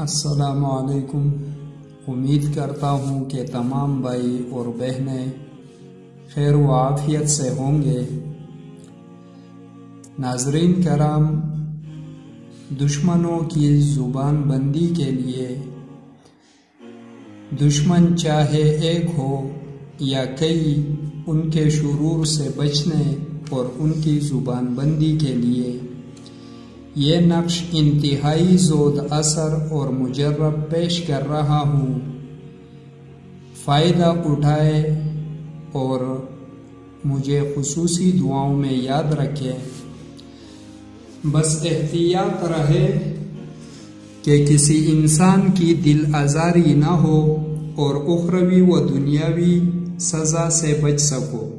السلام علیکم۔ امید کرتا ہوں کہ تمام بھائی اور بہنیں خیر و عافیت سے ہوں گے۔ ناظرین کرام، دشمنوں کی زبان بندی کے لیے دشمن چاہے ایک ہو یا کئی، ان کے شرور سے بچنے اور ان کی زبان بندی کے لیے یہ نقش انتہائی زود اثر اور مجرب پیش کر رہا ہوں۔ فائدہ اٹھائے اور مجھے خصوصی دعاؤں میں یاد رکھے۔ بس احتیاط رہے کہ کسی انسان کی دل آزاری نہ ہو اور اخروی و دنیاوی سزا سے بچ سکو۔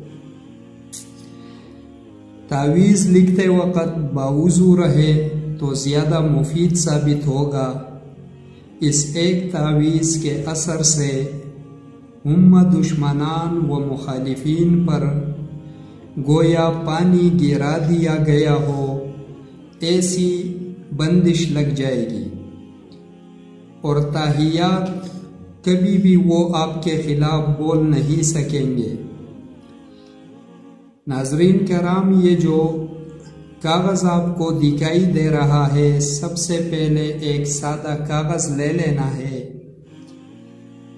تعویذ لکھتے وقت باوضو رہے تو زیادہ مفید ثابت ہوگا۔ اس ایک تعویذ کے اثر سے دشمنان و مخالفین پر گویا پانی گرا دیا گیا ہو، ایسی بندش لگ جائے گی اور تاحیات کبھی بھی وہ آپ کے خلاف بول نہیں سکیں گے۔ ناظرین کرام، یہ جو کاغذ آپ کو دکھائی دے رہا ہے، سب سے پہلے ایک سادہ کاغذ لے لینا ہے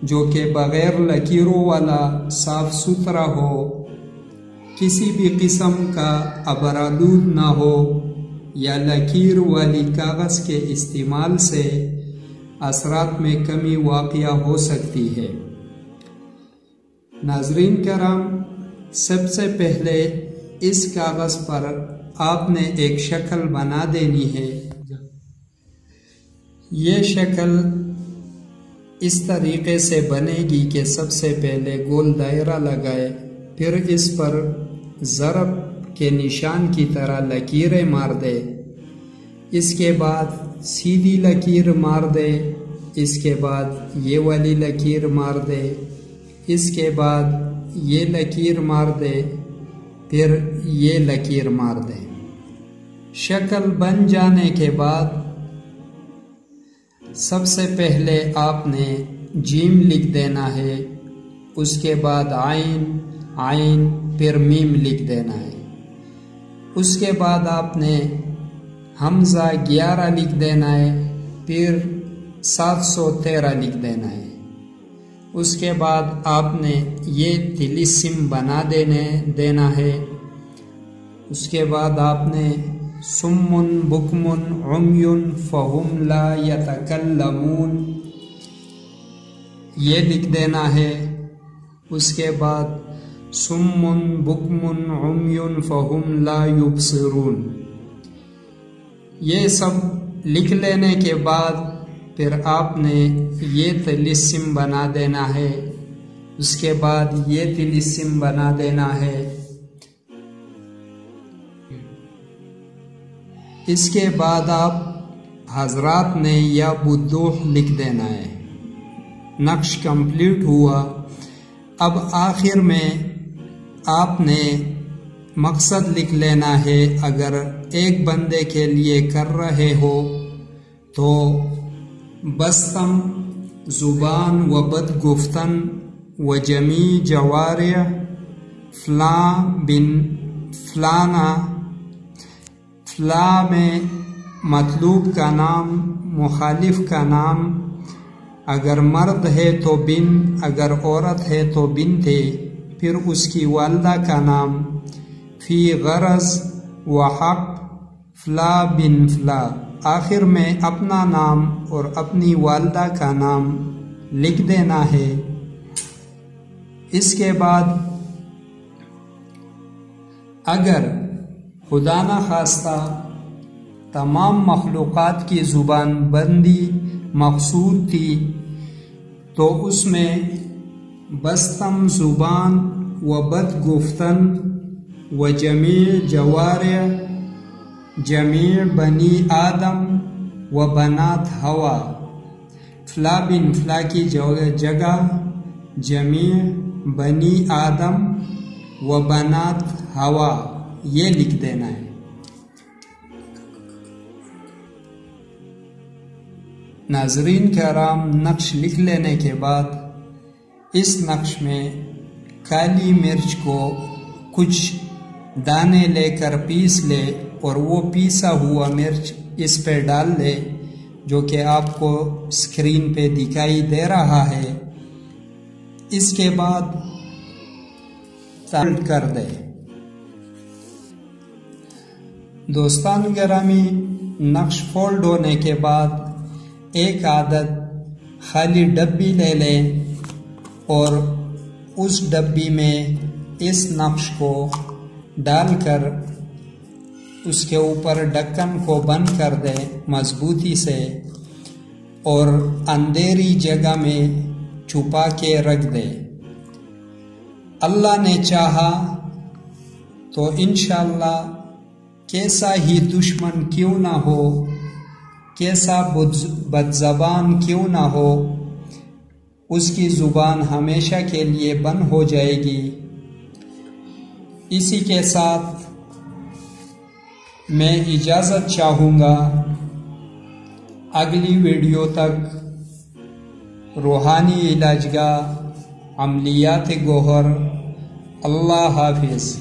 جو کہ بغیر لکیروں والا صاف ستھرا ہو، کسی بھی قسم کا ابرآلود نہ ہو، یا لکیر والی کاغذ کے استعمال سے اثرات میں کمی واقع ہو سکتی ہے۔ ناظرین کرام، سب سے پہلے اس کاغذ پر آپ نے ایک شکل بنا دینی ہے۔ یہ شکل اس طریقے سے بنے گی کہ سب سے پہلے گول دائرہ لگائے، پھر اس پر ضرب کے نشان کی طرح لکیریں مار دے، اس کے بعد سیدھی لکیر مار دے، اس کے بعد یہ والی لکیر مار دے، اس کے بعد یہ لکیر مار دے، پھر یہ لکیر مار دے۔ شکل بن جانے کے بعد سب سے پہلے آپ نے جیم لکھ دینا ہے، اس کے بعد عین، عین، پھر میم لکھ دینا ہے۔ اس کے بعد آپ نے حمزہ 11 لکھ دینا ہے، پھر 713 لکھ دینا ہے۔ اس کے بعد آپ نے یہ طلسم بنا دینا ہے۔ اس کے بعد آپ نے صم بکم عمی فہم لا یتکلمون یہ لکھ دینا ہے۔ اس کے بعد صم بکم عمی فہم لا یبصرون یہ سب لکھ لینے کے بعد پھر آپ نے یہ طلسم بنا دینا ہے۔ اس کے بعد یہ طلسم بنا دینا ہے۔ اس کے بعد آپ حضرات نے یا بدوح لکھ دینا ہے۔ نقش کمپلیٹ ہوا۔ اب آخر میں آپ نے مقصد لکھ لینا ہے۔ اگر ایک بندے کے لیے کر رہے ہو تو بستم زبان و بد گفتن و جمیع جوارح فلاں بن فلانا، فلاں میں مطلوب کا نام، مخالف کا نام، اگر مرد ہے تو بن، اگر عورت ہے تو بنت، پھر اس کی والدہ کا نام، فی غرض و حق فلاں بن فلاں، آخر میں اپنا نام اور اپنی والدہ کا نام لکھ دینا ہے۔ اس کے بعد اگر خدا نخواستہ تمام مخلوقات کی زبان بندی مقصود تھی تو اس میں بستم زبان و بد گفتن و جمیع جوارح جمیع بنی آدم و بنات ہوا، فلاں بن فلاں کی جگہ جمیع بنی آدم و بنات ہوا یہ لکھ دینا ہے۔ ناظرین کرام، نقش لکھ لینے کے بعد اس نقش میں کالی مرچ کو کچھ دانے لے کر پیس لے اور وہ پیسا ہوا مرچ اس پہ ڈال لے، جو کہ آپ کو اسکرین پہ دکھائی دے رہا ہے۔ اس کے بعد فولڈ کر دے۔ دوستان گرامی، نقش فولڈ ہونے کے بعد ایک عدد خالی ڈبی لے لیں اور اس ڈبی میں اس نقش کو ڈال کر اس کے اوپر ڈھکن کو بند کر دے مضبوطی سے اور اندھیری جگہ میں چھپا کے رکھ دے۔ اللہ نے چاہا تو انشاءاللہ کیسا ہی دشمن کیوں نہ ہو، کیسا بد زبان کیوں نہ ہو، اس کی زبان ہمیشہ کے لیے بند ہو جائے گی۔ اسی کے ساتھ میں اجازت چاہوں گا، اگلی ویڈیو تک روحانی علاج گاہ عملیات گوہر۔ اللہ حافظ۔